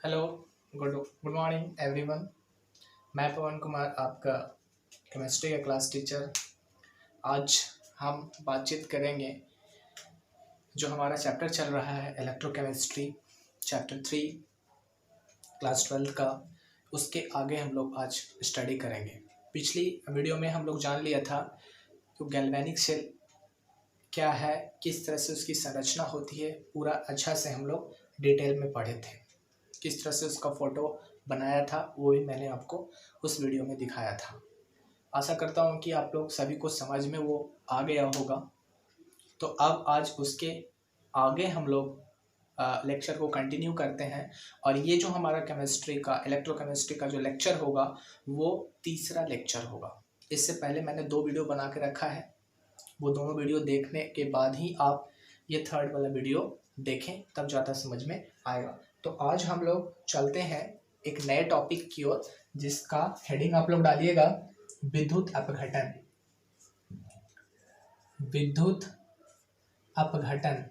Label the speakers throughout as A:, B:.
A: Hello, good morning everyone. मैं पवन कुमार, आपका chemistry का क्लास टीचर। आज हम बातचीत करेंगे जो हमारा चैप्टर चल रहा है इलेक्ट्रोकेमिस्ट्री चैप्टर 3 क्लास 12 का। उसके आगे हम लोग आज स्टडी करेंगे। पिछली वीडियो में हम लोग जान लिया था कि गैल्वेनिक सेल क्या है, किस तरह से उसकी संरचना होती है, पूरा अच्छा से हम लोग डिटेल में पढ़े थे। किस तरह से उसका फ़ोटो बनाया था वो भी मैंने आपको उस वीडियो में दिखाया था। आशा करता हूँ कि आप लोग सभी को समझ में वो आ गया होगा। तो अब आज उसके आगे हम लोग लेक्चर को कंटिन्यू करते हैं। और ये जो हमारा केमिस्ट्री का इलेक्ट्रोकेमिस्ट्री का जो लेक्चर होगा वो तीसरा लेक्चर होगा। इससे पहले मैंने 2 वीडियो बना के रखा है, वो दोनों वीडियो देखने के बाद ही आप ये थर्ड वाला वीडियो देखें, तब ज़्यादा समझ में आएगा। तो आज हम लोग चलते हैं एक नए टॉपिक की ओर, जिसका हेडिंग आप लोग डालिएगा विद्युत अपघटन। विद्युत अपघटन।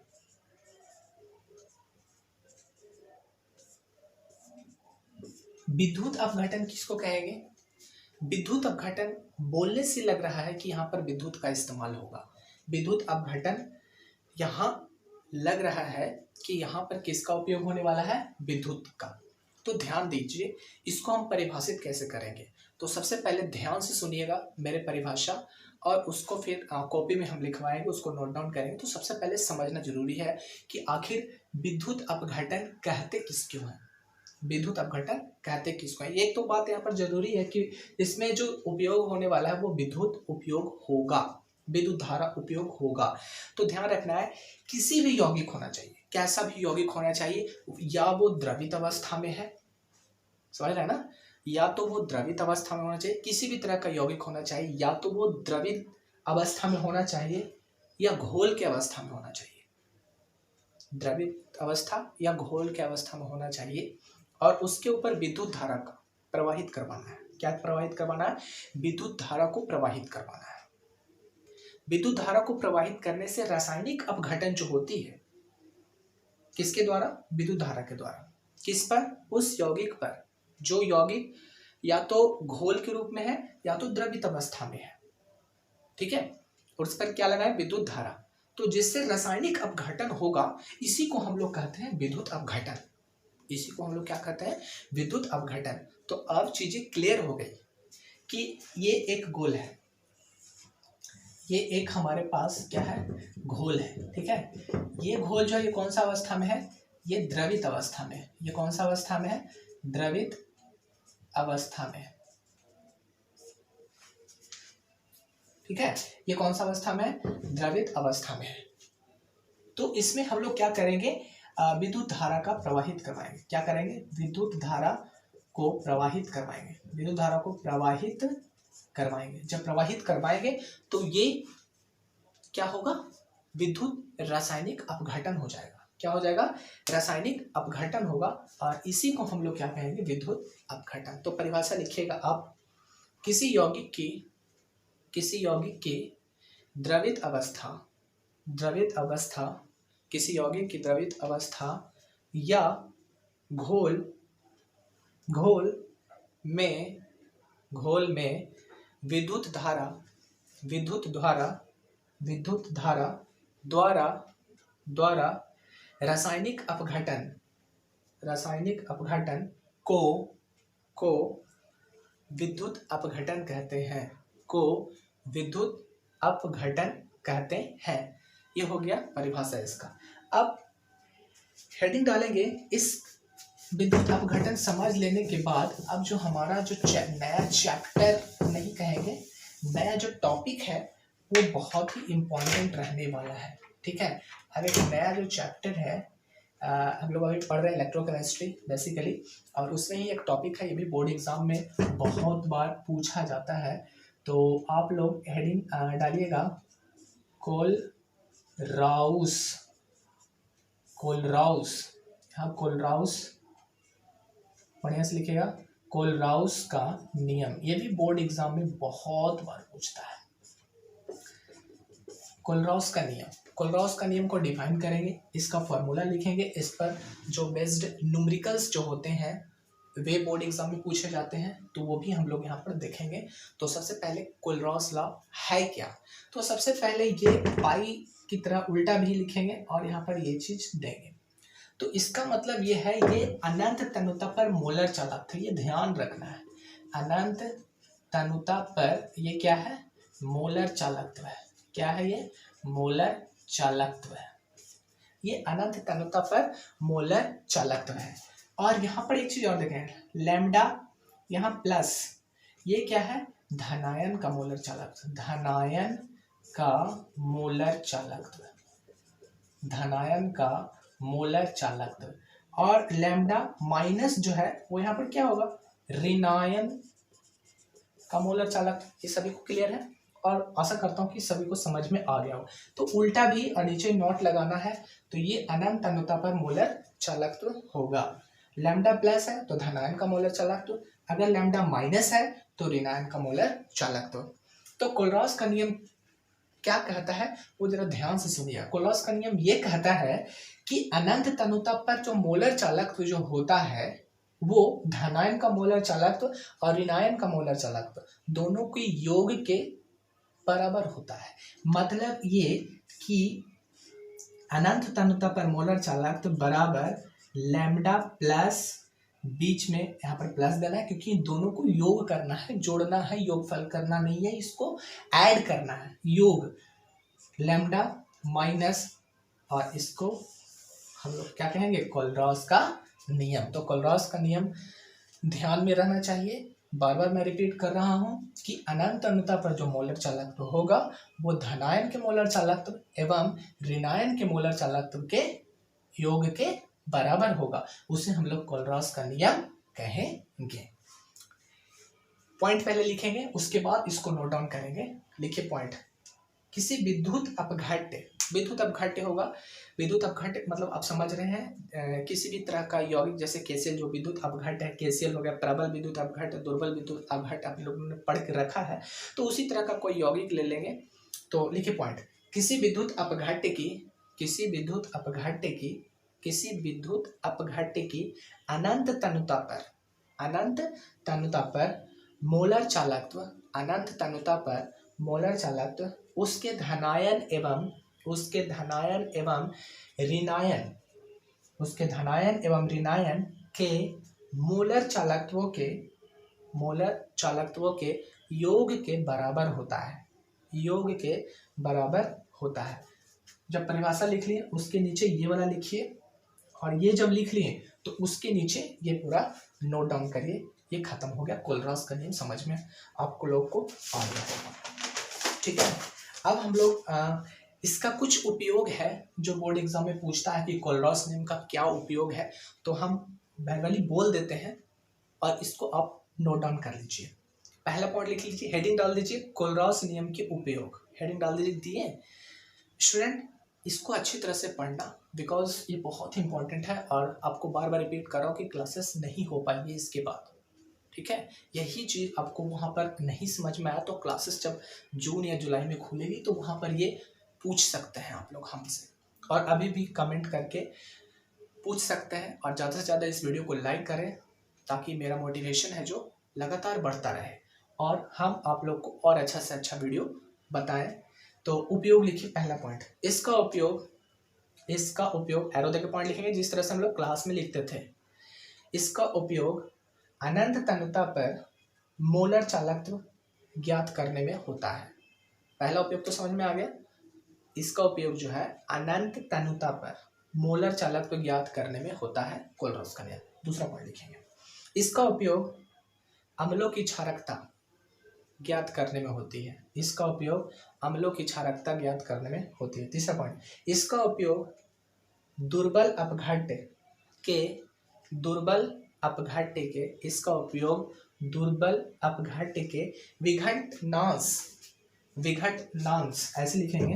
A: विद्युत अपघटन किसको कहेंगे? विद्युत अपघटन बोलने से लग रहा है कि यहाँ पर विद्युत का इस्तेमाल होगा। विद्युत अपघटन यहाँ लग रहा है कि यहाँ पर किसका उपयोग होने वाला है? विद्युत का। तो ध्यान दीजिए, इसको हम परिभाषित कैसे करेंगे। तो सबसे पहले ध्यान से सुनिएगा मेरे परिभाषा, और उसको फिर कॉपी में हम लिखवाएंगे, उसको नोट डाउन करेंगे। तो सबसे पहले समझना जरूरी है कि आखिर विद्युत अपघटन कहते किसको हैं। विद्युत अपघटन कहते किसको है। एक तो बात यहाँ पर जरूरी है कि इसमें जो उपयोग होने वाला है वो विद्युत उपयोग होगा, विद्युत धारा उपयोग होगा। तो ध्यान रखना है, किसी भी यौगिक होना चाहिए, कैसा भी यौगिक होना चाहिए, या वो द्रवित अवस्था में है, समझ रहे हैं ना, या तो वो द्रवित अवस्था में होना चाहिए, किसी भी तरह का यौगिक होना चाहिए, या तो वो द्रवित अवस्था में होना चाहिए या घोल के अवस्था में होना चाहिए। द्रवित अवस्था या घोल के अवस्था में होना चाहिए, और उसके ऊपर विद्युत धारा का प्रवाहित करवाना है। क्या प्रवाहित करवाना है? विद्युत धारा को प्रवाहित करवाना है। विद्युत धारा को प्रवाहित करने से रासायनिक अपघटन जो होती है, किसके द्वारा? विद्युत धारा के द्वारा। किस पर? उस यौगिक पर जो यौगिक या तो घोल के रूप में है या तो द्रवित अवस्था में है, ठीक है। और उस पर क्या लगा है? विद्युत धारा। तो जिससे रासायनिक अपघटन होगा, इसी को हम लोग कहते हैं विद्युत अपघटन। इसी को हम लोग क्या कहते हैं? विद्युत अपघटन। तो अब चीजें क्लियर हो गई कि ये एक घोल है, ये एक हमारे पास क्या है? घोल है, ठीक है। ये घोल जो है ये कौन सा अवस्था में है? ये द्रवित अवस्था में है। ये कौन सा अवस्था में है? द्रवित अवस्था में, ठीक है। ये कौन सा अवस्था में है? द्रवित अवस्था में है। तो इसमें हम लोग क्या करेंगे? विद्युत धारा का प्रवाहित करवाएंगे। क्या करेंगे? विद्युत धारा को प्रवाहित करवाएंगे। विद्युत धारा को प्रवाहित करवाएंगे। जब प्रवाहित करवाएंगे तो ये क्या होगा? विद्युत रासायनिक अपघटन हो जाएगा। क्या हो जाएगा? रासायनिक अपघटन होगा, और इसी को हम लोग क्या कहेंगे? विद्युत अपघटन। तो परिभाषा लिखिएगा आप, किसी यौगिक की द्रवित अवस्था, किसी यौगिक की द्रवित अवस्था या घोल में विद्युत धारा द्वारा रासायनिक अपघटन को विद्युत अपघटन कहते हैं। विद्युत अपघटन कहते हैं। ये हो गया परिभाषा इसका। अब हेडिंग डालेंगे। इस विद्युत अपघटन समझ लेने के बाद अब जो हमारा जो नया चैप्टर नहीं कहेंगे, नया जो टॉपिक है वो बहुत ही इम्पोर्टेंट रहने वाला है, ठीक है। अब एक नया जो चैप्टर है, हम लोग अभी पढ़ रहे हैं इलेक्ट्रोकेमिस्ट्री बेसिकली, और उसमें ही एक टॉपिक है, ये भी बोर्ड एग्जाम में बहुत बार पूछा जाता है। तो आप लोग हेडिंग डालिएगा कोलराउस। यहाँ कोलराउस बढ़िया से लिखिएगा, कोलराउस का नियम। ये भी बोर्ड एग्जाम में बहुत बार पूछता है, कोलराउस का नियम। कोलरॉस का नियम को डिफाइन करेंगे, इसका फॉर्मूला लिखेंगे, इस पर जो बेस्ड न्यूमेरिकल्स जो होते हैं वे बोर्ड एग्जाम में पूछे जाते हैं, तो वो भी हम लोग यहाँ पर देखेंगे। तो सबसे पहले कोलरॉस लॉ है क्या, तो सबसे पहले ये पाई की तरह उल्टा भी लिखेंगे और यहाँ पर ये चीज देंगे। तो इसका मतलब ये है, ये अनंत तनुता पर मोलर चालकत्व, ये ध्यान रखना है, अनंत तनुता पर ये क्या है, मोलर चालकत्व है। क्या है ये, मोलर चालकत्व है, ये अनंत तनुता पर मोलर चालकत्व है। और यहाँ पर एक चीज और देखें, लैम्डा यहाँ प्लस, ये क्या है, धनायन का मोलर चालकत्व, धनायन का मोलर चालकत्व, धनायन का मोलर चालकत्व। और लैम्डा माइनस जो है वो यहाँ पर क्या होगा, ऋणायन का मोलर चालकत्व। ये सभी को क्लियर है और आशा करता हूँ कि सभी को समझ में आ गया हो। तो उल्टा भी और नीचे नोट लगाना है, तो ये अनंत तनुता पर मोलर चालकत्व होगा। लैम्डा प्लस है तो धनायन का मोलर चालकत्व, अगर लैम्डा माइनस है तो ऋणायन का मोलर चालकत्व। तो कोलरॉस का नियम क्या कहता है वो जरा ध्यान से सुनिए। कोलरॉस का नियम ये कहता है कि अनंत तनुता पर जो मोलर चालकत्व जो होता है वो धनायन का मोलर चालकत्व और ऋणायन का मोलर चालकत्व दोनों के योग के बराबर होता है। मतलब ये कि अनंत तनुता पर मोलर चालकत्व बराबर लैम्डा प्लस, बीच में यहाँ पर प्लस देना है क्योंकि दोनों को योग करना है, जोड़ना है, योगफल करना नहीं है, इसको ऐड करना है, योग लैम्डा माइनस, और इसको हम लोग क्या कहेंगे, कोलरॉस का नियम। तो कोलरॉस का नियम ध्यान में रहना चाहिए। बार बार मैं रिपीट कर रहा हूं कि अनंत तनुता पर जो मोलर चालकत्व होगा वो धनायन के मोलर चालकत्व एवं ऋणायन के मोलर चालकत्व के योग के बराबर होगा, उसे हम लोग कोलरॉस का नियम कहेंगे। पॉइंट पहले लिखेंगे, उसके बाद इसको नोट डाउन करेंगे। लिखिए पॉइंट, किसी विद्युत अपघट्य, विद्युत अपघट्य होगा, विद्युत अपघट्य मतलब आप समझ रहे हैं, किसी भी तरह का यौगिक, जैसे केसीएल जो विद्युत अपघट्य है, केसीएल हो गया, प्रबल विद्युत अपघट्य, दुर्बल विद्युत अपघट्य आप लोगों ने पढ़ के रखा है, तो उसी तरह का कोई यौगिक ले लेंगे। तो लिखिए पॉइंट, किसी विद्युत अपघट्य की, किसी विद्युत अपघट्य की, किसी विद्युत अपघट्य की अनंत तनुता पर, अनंत तनुता पर मोलर चालकत्व, अनंत तनुता पर मोलर चालकत्व उसके धनायन एवं, उसके धनायन एवं ऋणायन, उसके धनायन एवं ऋणायन के मोलर चालकत्वों के, मोलर चालकत्वों के योग के बराबर होता है, योग के बराबर होता है। जब परिभाषा लिख लिए उसके नीचे ये वाला लिखिए, और ये जब लिख लिए तो उसके नीचे ये पूरा नोट डाउन करिए। ये खत्म हो गया, कोलरॉस का नियम समझ में आपको लोग को आ गया होगा। ठीक है, अब हम लोग इसका कुछ उपयोग है जो बोर्ड एग्जाम में पूछता है कि कोलरॉस नियम का क्या उपयोग है, तो हम वर्बली बोल देते हैं और इसको आप नोट डाउन कर लीजिए। पहला पॉइंट लिख लीजिए, हेडिंग डाल दीजिए, कोलरॉस नियम के उपयोग, हेडिंग डाल दीजिए। स्टूडेंट इसको अच्छी तरह से पढ़ना, बिकॉज ये बहुत ही इंपॉर्टेंट है और आपको बार बार रिपीट कर रहा हूँ कि क्लासेस नहीं हो पाएंगी इसके बाद। ठीक है, यही चीज़ आपको वहाँ पर नहीं समझ में आया तो क्लासेस जब जून या जुलाई में खुलेगी तो वहाँ पर ये पूछ सकते हैं आप लोग हमसे, और अभी भी कमेंट करके पूछ सकते हैं। और ज़्यादा से ज़्यादा इस वीडियो को लाइक करें ताकि मेरा मोटिवेशन है जो लगातार बढ़ता रहे और हम आप लोग को और अच्छा से अच्छा वीडियो बताएं। तो उपयोग लिखिए, पहला पॉइंट, इसका उपयोग, इसका उपयोग एरो देके पॉइंट लिखेंगे जिस तरह से हम लोग क्लास में लिखते थे। इसका उपयोग अनंत तनुता पर मोलर चालकत्व ज्ञात करने में होता है। पहला उपयोग तो समझ में आ गया। इसका उपयोग जो है अनंत तनुता पर मोलर चालकत्व ज्ञात करने में होता है, कोलरॉस का नियम। दूसरा पॉइंट लिखेंगे, इसका उपयोग अम्लों की क्षारकता ज्ञात करने में होती है। इसका उपयोग अम्लों की क्षारकता ज्ञात करने में होती है। तीसरा पॉइंट, इसका उपयोग दुर्बल अपघट्य के, दुर्बल अपघट्य के, इसका उपयोग दुर्बल अपघट्य के विघटनांश, विघटनांश ऐसे लिखेंगे,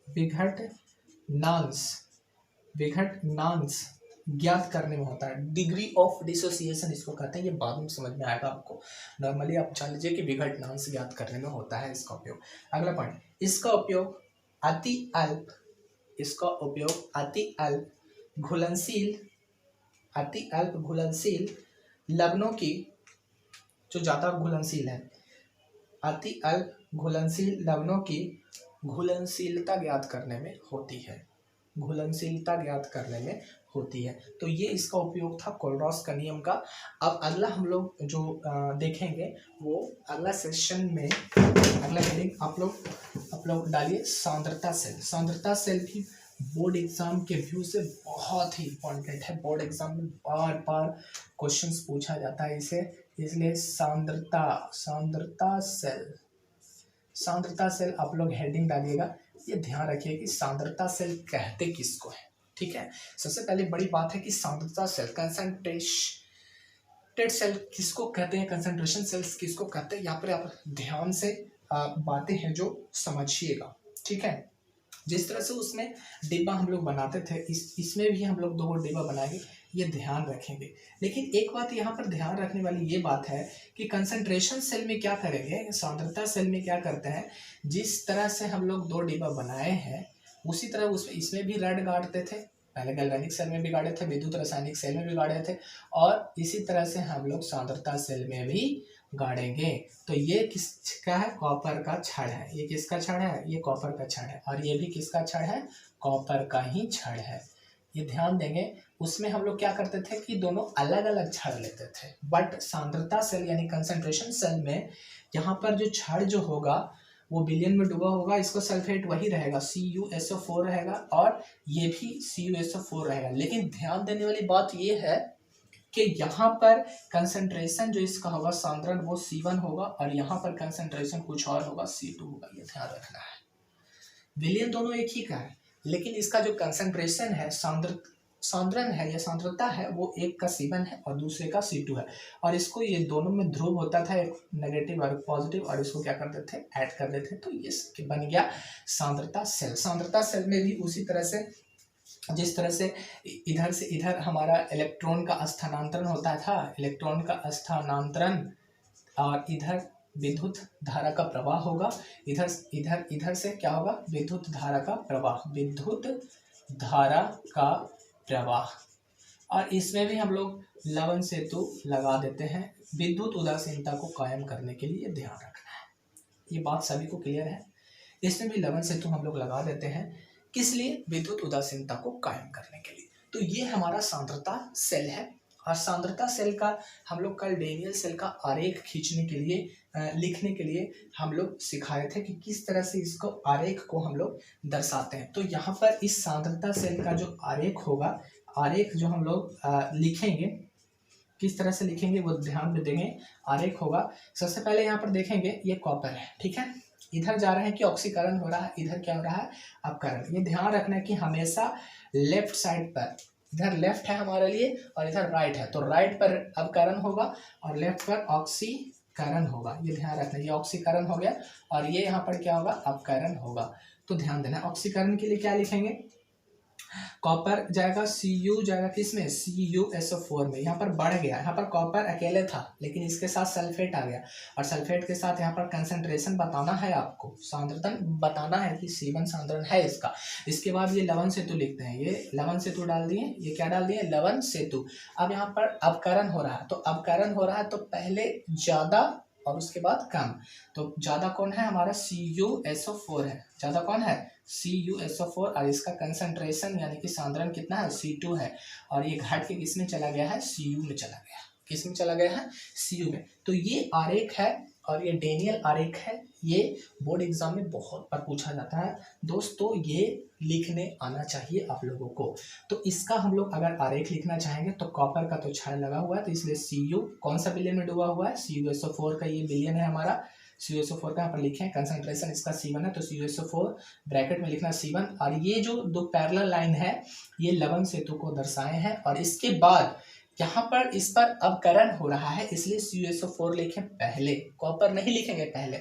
A: विघटनांश, विघटनांश ज्ञात करने में होता है। डिग्री ऑफ डिसोसिएशन इसको कहते हैं, ये बाद में समझ में आएगा आपको। नॉर्मली आप जान लीजिए कि विघटनांश ज्ञात करने में होता है इसका उपयोग। अगला पॉइंट, इसका उपयोग अति अल्प, इसका उपयोग अति अल्प घुलनशील लवणों की, जो ज्यादा घुलनशील है, अति अल्प घुलनशील लवणों की घुलनशीलता ज्ञात करने में होती है, घुलनशीलता ज्ञात करने में होती है। तो ये इसका उपयोग था कोलरॉस का नियम का। अब अगला हम लोग जो देखेंगे वो अगला सेशन में, अगला हेडिंग आप लोग डालिए सांद्रता सेल। सांद्रता सेल भी बोर्ड एग्जाम के व्यू से बहुत ही इंपॉर्टेंट है, बोर्ड एग्जाम में बार बार क्वेश्चंस पूछा जाता है इसे, इसलिए सांद्रता सेल आप लोग हेडिंग डालिएगा। ये ध्यान रखिए कि सांद्रता सेल कहते किसको है, ठीक है। सबसे पहले बड़ी बात है कि सांद्रता सेल, कंसंट्रेटेड सेल किसको कहते हैं, कंसंट्रेशन सेल्स किसको कहते हैं, यहाँ पर आप ध्यान से बातें हैं जो समझिएगा, ठीक है। जिस तरह से उसमें डिब्बा हम लोग बनाते थे, इसमें भी हम लोग 2 डिब्बा बनाएंगे, ये ध्यान रखेंगे। लेकिन एक बात यहाँ पर ध्यान रखने वाली ये बात है कि कंसंट्रेशन सेल में क्या करेंगे, सांद्रता सेल में क्या करते हैं, जिस तरह से हम लोग 2 डिब्बा बनाए हैं उसी तरह इसमें भी रड गाड़ते थे। पहले गैल्वेनिक सेल में भी गाड़े थे, विद्युत रासायनिक सेल में भी गाड़े थे, और इसी तरह से हम लोग सांद्रता सेल में भी गाड़ेंगे। तो ये किसका है, कॉपर का छड़ है। ये किसका छड़ है, ये कॉपर का छड़ है, और ये भी किसका छड़ है, कॉपर का ही छड़ है। ये ध्यान देंगे। उसमें हम लोग क्या करते थे कि दोनों अलग अलग छड़ लेते थे, बट सांद्रता सेल यानी कंसंट्रेशन सेल में यहाँ पर जो छड़ जो होगा वो विलयन में डूबा होगा, इसको सल्फेट वही रहेगा, CuSO4 रहेगा, और ये भी CuSO4 रहेगा। लेकिन ध्यान देने वाली बात ये है कि यहाँ पर कंसंट्रेशन जो इसका होगा सांद्रण वो C1 होगा, और यहाँ पर कंसंट्रेशन कुछ और होगा, C2 होगा। ये ध्यान रखना है। विलयन दोनों एक ही का है, लेकिन इसका जो कंसंट्रेशन है, सांद्रण है या सांद्रता है, वो एक का C1 है और दूसरे का C2 है। और इसको ये दोनों में ध्रुव होता था, एक नेगेटिव और पॉजिटिव, और इसको क्या करते थे, ऐड कर देते थे, तो ये बन गया सांद्रता सेल। सांद्रता सेल में भी उसी तरह से, जिस तरह से इधर से इधर हमारा इलेक्ट्रॉन का स्थानांतरण होता था, इलेक्ट्रॉन का स्थानांतरण, और इधर विद्युत धारा का प्रवाह होगा, इधर से क्या होगा, विद्युत धारा का प्रवाह, विद्युत धारा का प्रवाह। और इसमें भी हम लोग लवण सेतु लगा देते हैं विद्युत उदासीनता को कायम करने के लिए, ध्यान रखना है। ये बात सभी को क्लियर है। इसमें भी लवण सेतु हम लोग लगा देते हैं, किस लिए, विद्युत उदासीनता को कायम करने के लिए। तो ये हमारा सांद्रता सेल है। और सांद्रता सेल का हम लोग कल डेनियल सेल का आरेख खींचने के लिए, लिखने के लिए हम लोग सिखाए थे कि किस तरह से इसको आरेख को हम लोग दर्शाते हैं। तो यहाँ पर इस सांद्रता सेल का जो आरेख होगा, आरेख जो हम लोग लिखेंगे, किस तरह से लिखेंगे वो ध्यान में देंगे। आरेख होगा, सबसे पहले यहाँ पर देखेंगे ये कॉपर है, ठीक है। इधर जा रहे हैं कि ऑक्सीकरण हो रहा है, इधर क्या हो रहा है, अपकरण। ये ध्यान रखना है कि हमेशा लेफ्ट साइड पर, इधर लेफ्ट है हमारे लिए और इधर राइट है, तो राइट पर अपकरण होगा और लेफ्ट पर ऑक्सीकरण होगा। ये ध्यान रखना, ये ऑक्सीकरण हो गया और ये यहाँ पर क्या होगा, अपकरण होगा। तो ध्यान देना, ऑक्सीकरण के लिए क्या लिखेंगे, कॉपर जाएगा, Cu जाएगा किसमें, CuSO4 में। यहाँ पर बढ़ गया, यहाँ पर कॉपर अकेले था लेकिन इसके साथ सल्फेट आ गया, और सल्फेट के साथ यहाँ पर कंसंट्रेशन बताना है आपको, सांद्रता बताना है कि C1 सांद्रण है इसका। इसके बाद ये लवण सेतु लिखते हैं, ये लवण सेतु डाल दिए, ये क्या डाल दिए, लवण सेतु। अब यहाँ पर अपकरण हो रहा है, तो अपकरण हो रहा है तो पहले ज्यादा और उसके बाद कम। तो ज्यादा कौन है, हमारा CuSO4 है, ज्यादा कौन है, CuSO4, और इसका कंसंट्रेशन यानी कि सांद्रण कितना है, C2 है, और ये घट के किसमें चला गया है, Cu में चला गया। किसमें चला गया है, Cu में। तो ये आरेख है और ये डेनियल आरेख है। ये बोर्ड एग्जाम में बहुत बार पूछा जाता है दोस्तों, ये लिखने आना चाहिए आप लोगों को। तो इसका हम लोग अगर आरेख लिखना चाहेंगे तो कॉपर का तो छड़ लगा हुआ है, तो इसलिए Cu कौन सा विलयन में डूबा हुआ है, CuSO4 का ये विलयन है हमारा, CuSO4 का यहाँ पर लिखे, कंसंट्रेशन इसका C1 है तो CuSO4 ब्रैकेट में लिखना C1। और ये जो दो पैरेलल लाइन है ये लवण सेतु को दर्शाए हैं, और इसके बाद यहाँ पर इस पर अपकरण हो रहा है इसलिए CuSO4 लिखें पहले, कॉपर नहीं लिखेंगे पहले।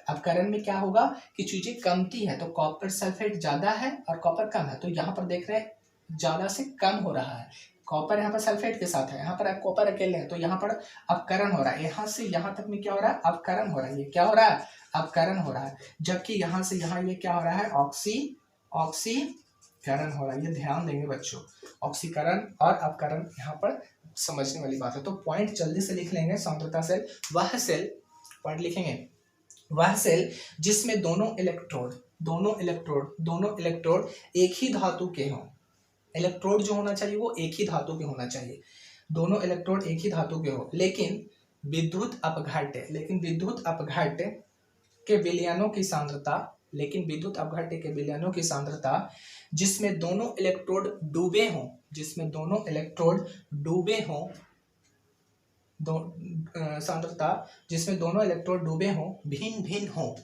A: अपकरण में क्या होगा कि चीजें कमती है, तो कॉपर सल्फेट ज्यादा है और कॉपर कम है, तो यहाँ पर देख रहे हैं ज्यादा से कम हो रहा है, कॉपर यहाँ पर सल्फेट के साथ है, यहाँ पर कॉपर अकेले है, तो यहाँ पर अपकरण हो रहा है। यहाँ से यहाँ तक में क्या हो रहा है, अपकरण हो रहा है। ये क्या हो रहा है, अपकरण हो रहा है। जबकि यहाँ से यहाँ ये क्या हो रहा है, ऑक्सीकरण हो रहा है। ये ध्यान देंगे बच्चों, ऑक्सीकरण और अपकरण यहाँ पर समझने वाली बात है। तो पॉइंट जल्दी से लिख लेंगे। सांद्रता सेल, वह सेल, पॉइंट लिखेंगे, वह सेल जिसमें दोनों इलेक्ट्रोड एक ही धातु के हों। इलेक्ट्रोड जो होना चाहिए वो एक ही धातु के होना चाहिए, दोनों इलेक्ट्रोड एक ही धातु के हो, लेकिन विद्युत अपघट्य के विलयनों की सांद्रता जिसमें दोनों इलेक्ट्रोड डूबे हों, सांद्रता जिसमें दोनों इलेक्ट्रोड डूबे हों भिन्न हो,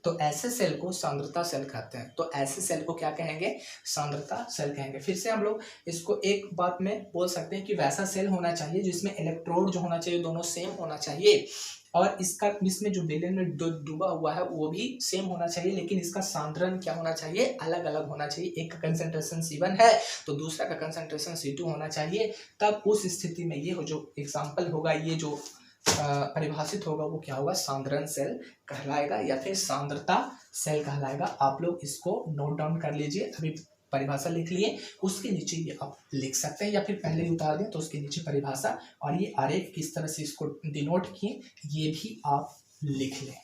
A: तो ऐसे सेल को सांद्रता सेल कहते हैं। तो ऐसे सेल को क्या कहेंगे, सांद्रता सेल कहेंगे। फिर से हम लोग इसको एक बात में बोल सकते हैं कि वैसा सेल होना चाहिए जिसमें इलेक्ट्रोड जो होना चाहिए दोनों सेम होना चाहिए, और इसमें जो विलयन में डूबा हुआ है वो भी सेम होना चाहिए, लेकिन इसका सांद्रण क्या होना चाहिए, अलग अलग होना चाहिए। एक का कंसंट्रेशन C1 है तो दूसरा का कंसंट्रेशन C2 होना चाहिए। तब उस स्थिति में ये जो एग्जाम्पल होगा, ये जो परिभाषित होगा वो क्या होगा, सांद्रण सेल कहलाएगा या फिर सांद्रता सेल कहलाएगा। आप लोग इसको नोट डाउन कर लीजिए। अभी परिभाषा लिख लिए, उसके नीचे ये आप लिख सकते हैं या फिर पहले ही उतार दें तो उसके नीचे परिभाषा और ये आरेख किस तरह से इसको डिनोट किए ये भी आप लिख लें।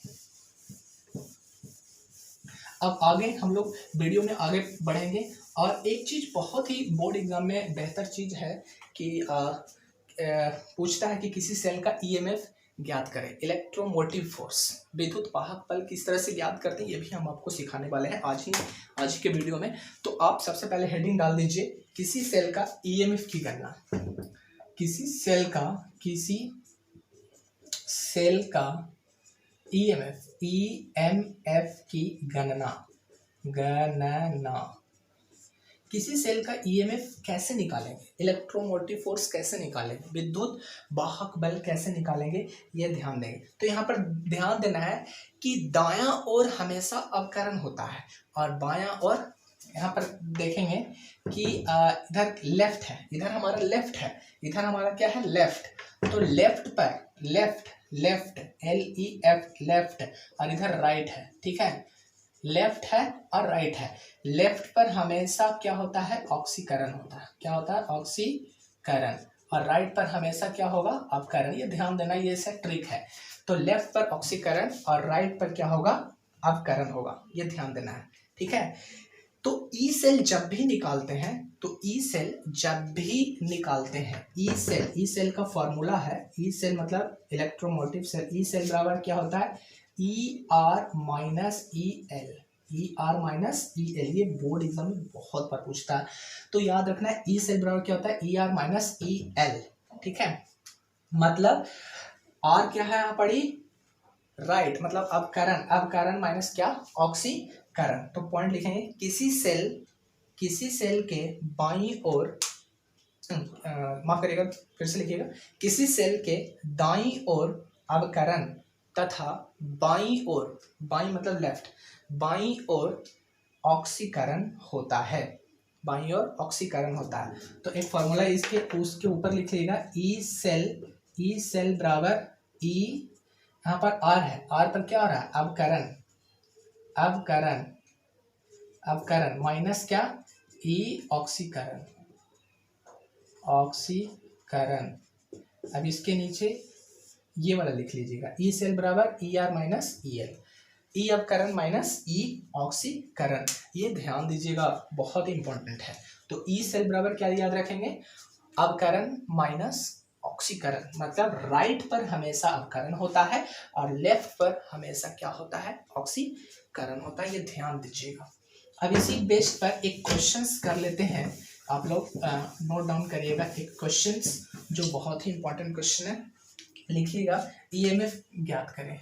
A: अब आगे हम लोग वीडियो में आगे बढ़ेंगे, और एक चीज बहुत ही बोर्ड एग्जाम में बेहतर चीज है कि पूछता है कि किसी सेल का ईएमएफ ज्ञात करें, इलेक्ट्रोमोटिव फोर्स, विद्युत वाहक बल किस तरह से ज्ञात करते हैं, ये भी हम आपको सिखाने वाले हैं आज के वीडियो में। तो आप सबसे पहले हेडिंग डाल दीजिए, किसी सेल का ईएमएफ की गणना, किसी सेल का ईएमएफ की गणना, किसी सेल का ईएमएफ कैसे निकालेंगे, इलेक्ट्रोमोटिव फोर्स कैसे निकालेंगे, विद्युत वाहक बल कैसे निकालेंगे, ये ध्यान देंगे। तो यहाँ पर ध्यान देना है कि दायां ओर हमेशा अपकरण होता है और बायां ओर, यहाँ पर देखेंगे कि इधर लेफ्ट है, इधर हमारा लेफ्ट है, इधर हमारा क्या है, लेफ्ट। तो लेफ्ट पर लेफ्ट LEFT लेफ्ट, और इधर राइट है, ठीक है, लेफ्ट है और राइट है। लेफ्ट पर हमेशा क्या होता है, ऑक्सीकरण होता है। क्या होता है, ऑक्सीकरण। और राइट पर हमेशा क्या होगा, अपकरण। ये ध्यान देना, ये ऐसा ट्रिक है। तो लेफ्ट पर ऑक्सीकरण और राइट पर क्या होगा, अपकरण होगा, ये ध्यान देना है, ठीक है। तो ई सेल जब भी निकालते हैं, ई सेल का फॉर्मूला है, ई सेल मतलब इलेक्ट्रोमोटिव सेल, ई सेल बराबर क्या होता है, ER माइनस EL। ये बोर्ड एग्जाम में बहुत बार पूछता है, तो याद रखना है ई सेल बराबर क्या होता है, ER माइनस EL, ठीक है। मतलब R क्या है यहाँ पड़ी, राइट, मतलब अपकरण माइनस क्या, ऑक्सीकरण। तो पॉइंट लिखेंगे, किसी सेल के बाईं ओर, माफ करिएगा फिर से लिखिएगा, किसी सेल के दाईं ओर अपकरण तथा बाईं ओर, बाईं मतलब लेफ्ट, बाईं ओर ऑक्सीकरण होता है, बाईं ओर ऑक्सीकरण होता है। तो एक फॉर्मूला उसके ऊपर लिखिएगा, ई सेल बराबर ई, यहाँ पर R है, R पर क्या हो रहा है, अपकरण माइनस क्या, ई ऑक्सीकरण। अब इसके नीचे ये वाला लिख लीजिएगा, ई सेल बराबर ER माइनस EL, ई अपकरण माइनस ई ऑक्सीकरण। ये ध्यान दीजिएगा, बहुत ही इंपॉर्टेंट है। तो ई सेल बराबर क्या याद रखेंगे, अपकरण माइनस ऑक्सीकरण। मतलब राइट पर हमेशा अपकरण होता है और लेफ्ट पर हमेशा क्या होता है, ऑक्सीकरण होता है, ये ध्यान दीजिएगा। अब इसी बेस पर एक क्वेश्चंस कर लेते हैं, आप लोग नोट डाउन करिएगा। एक क्वेश्चंस जो बहुत ही इंपॉर्टेंट क्वेश्चन है, लिखिएगा, ईएमएफ ज्ञात करें,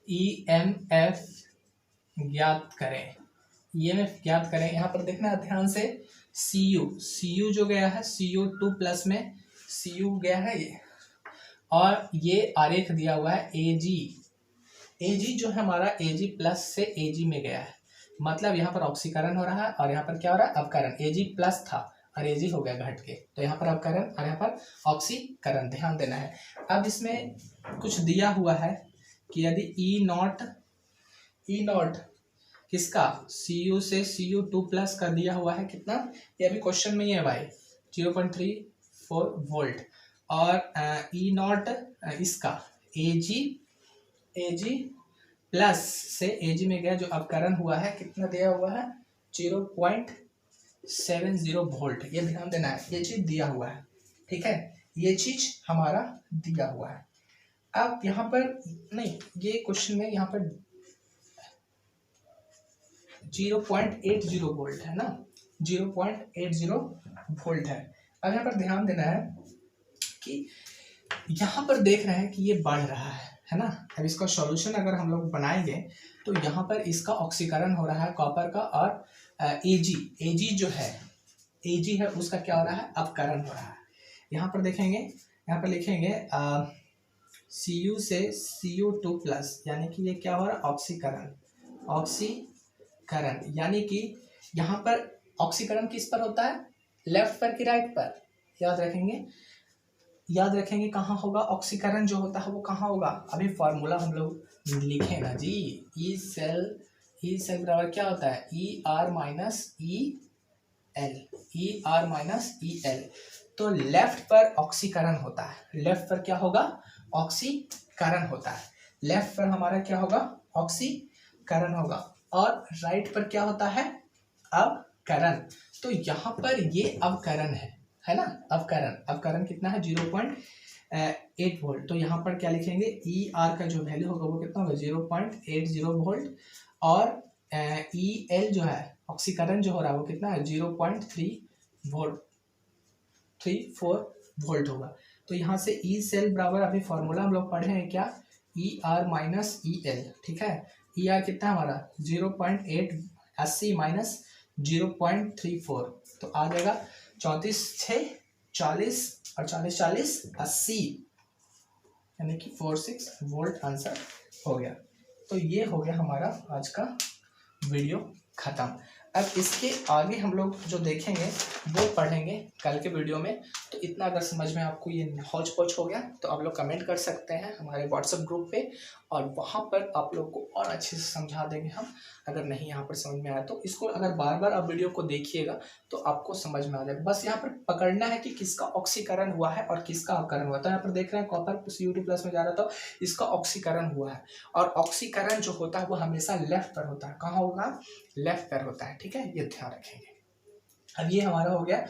A: ईएमएफ ज्ञात करें। यहाँ पर देखना है ध्यान से, CU जो गया है, CO2 प्लस में CU गया है ये, और ये आरेख दिया हुआ है AG जो है हमारा AG प्लस से AG में गया है, मतलब यहाँ पर ऑक्सीकरण हो रहा है और यहाँ पर क्या हो रहा है, अपकरण। AG प्लस था और Ag हो गया घट के, तो यहाँ पर अपकरण और यहाँ पर ऑक्सीकरण, ध्यान देना है। अब इसमें कुछ दिया हुआ है कि यदि ई नॉट किसका Cu से Cu2+ का दिया हुआ है कितना, ये अभी क्वेश्चन में ही है भाई 0.34 वोल्ट, और ई नॉट इसका Ag प्लस से Ag में गया जो अपकरण हुआ है कितना दिया हुआ है 0.70 वोल्ट, ये ध्यान देना है, ये चीज दिया हुआ है, ठीक है, ये चीज हमारा दिया हुआ है। अब यहाँ पर नहीं, ये क्वेश्चन में यहाँ पर 0.80 वोल्ट है ना, 0.80 वोल्ट है। अब यहाँ पर ध्यान देना है कि यहाँ पर देख रहे हैं कि ये बढ़ रहा है ना। अब इसका सॉल्यूशन अगर हम लोग बनाएंगे तो यहाँ पर इसका ऑक्सीकरण हो रहा है कॉपर का, और Ag जो है Ag है उसका क्या हो रहा है, अपकरण हो रहा है। यहाँ पर देखेंगे, यहाँ पर लिखेंगे Cu से Cu2+, यानी कि ये क्या हो रहा है, ऑक्सीकरण, यानी कि यहाँ पर ऑक्सीकरण किस पर होता है, लेफ्ट पर कि राइट पर, याद रखेंगे कहाँ होगा ऑक्सीकरण जो होता है वो कहाँ होगा। अभी फॉर्मूला हम लोग लिखे ना जी, ई सेल बराबर क्या होता है, ER माइनस EL, तो लेफ्ट पर ऑक्सीकरण होता है, लेफ्ट पर क्या होगा, ऑक्सीकरण होता है, लेफ्ट पर हमारा क्या होगा, ऑक्सीकरण होगा, और राइट पर क्या होता है, अपकरण। तो यहाँ पर ये अपकरण है ना, अपकरण कितना है 0.8 वोल्ट, तो यहाँ पर क्या लिखेंगे, ER का जो वैल्यू होगा वो कितना होगा 0.80 वोल्ट, और EL जो है ऑक्सीकरण जो हो रहा है वो कितना है 0.34 वोल्ट होगा। तो यहाँ से ई सेल बराबर, अभी फॉर्मूला हम लोग पढ़े हैं क्या, ER माइनस EL, ठीक है, ER कितना हमारा 0.80 माइनस 0.34, तो आ जाएगा 34×6=40 और 40×40=80, यानी कि 46 वोल्ट आंसर हो गया। तो ये हो गया हमारा आज का वीडियो खत्म। अब इसके आगे हम लोग जो देखेंगे वो पढ़ेंगे कल के वीडियो में। तो इतना अगर समझ में आपको ये हौच पौच हो गया तो आप लोग कमेंट कर सकते हैं हमारे व्हाट्सएप ग्रुप पे, और वहाँ पर आप लोग को और अच्छे से समझा देंगे हम। अगर नहीं यहाँ पर समझ में आया तो इसको अगर बार बार आप वीडियो को देखिएगा तो आपको समझ में आ जाएगा। बस यहाँ पर पकड़ना है कि किसका ऑक्सीकरण हुआ है और किसका अपकरण हुआ। तो यहाँ पर देख रहे हैं कॉपर Cu2+ में जा रहा था, इसका ऑक्सीकरण हुआ है, और ऑक्सीकरण जो होता है वो हमेशा लेफ्ट पर होता है। कहाँ होगा, लेफ्ट पर होता है, ठीक है, ये ध्यान रखेंगे। अब ये हमारा हो गया।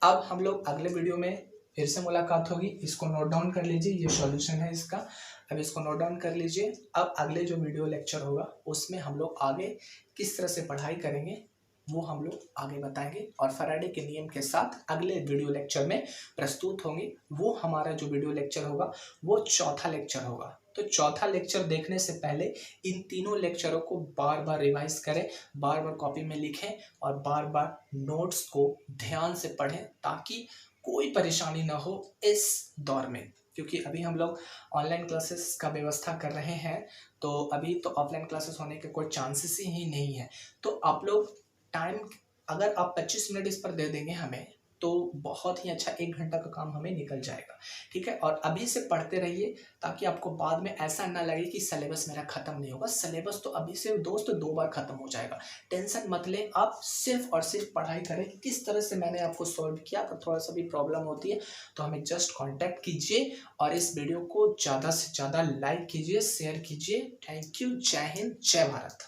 A: अब हम लोग अगले वीडियो में फिर से मुलाकात होगी, इसको नोट डाउन कर लीजिए, ये सॉल्यूशन है इसका, अब इसको नोट डाउन कर लीजिए। अब अगले जो वीडियो लेक्चर होगा उसमें हम लोग आगे किस तरह से पढ़ाई करेंगे वो हम लोग आगे बताएंगे, और फैराडे के नियम के साथ अगले वीडियो लेक्चर में प्रस्तुत होंगे। वो हमारा जो वीडियो लेक्चर होगा वो चौथा लेक्चर होगा। तो चौथा लेक्चर देखने से पहले इन तीनों लेक्चरों को बार बार रिवाइज करें, बार बार कॉपी में लिखें, और बार बार नोट्स को ध्यान से पढ़ें, ताकि कोई परेशानी ना हो इस दौर में। क्योंकि अभी हम लोग ऑनलाइन क्लासेस का व्यवस्था कर रहे हैं, तो अभी तो ऑफलाइन क्लासेस होने के कोई चांसेस ही नहीं है। तो आप लोग टाइम, अगर आप 25 मिनट इस पर दे देंगे हमें, तो बहुत ही अच्छा 1 घंटा का काम हमें निकल जाएगा, ठीक है। और अभी से पढ़ते रहिए, ताकि आपको बाद में ऐसा ना लगे कि सिलेबस मेरा खत्म नहीं होगा। सिलेबस तो अभी से दोस्त 2 बार खत्म हो जाएगा, टेंशन मत लें। आप सिर्फ और सिर्फ पढ़ाई करें। किस तरह से मैंने आपको सॉल्व किया, अगर थोड़ा सा भी प्रॉब्लम होती है तो हमें जस्ट कॉन्टैक्ट कीजिए, और इस वीडियो को ज़्यादा से ज़्यादा लाइक कीजिए, शेयर कीजिए। Thank you. जय हिंद, जय भारत।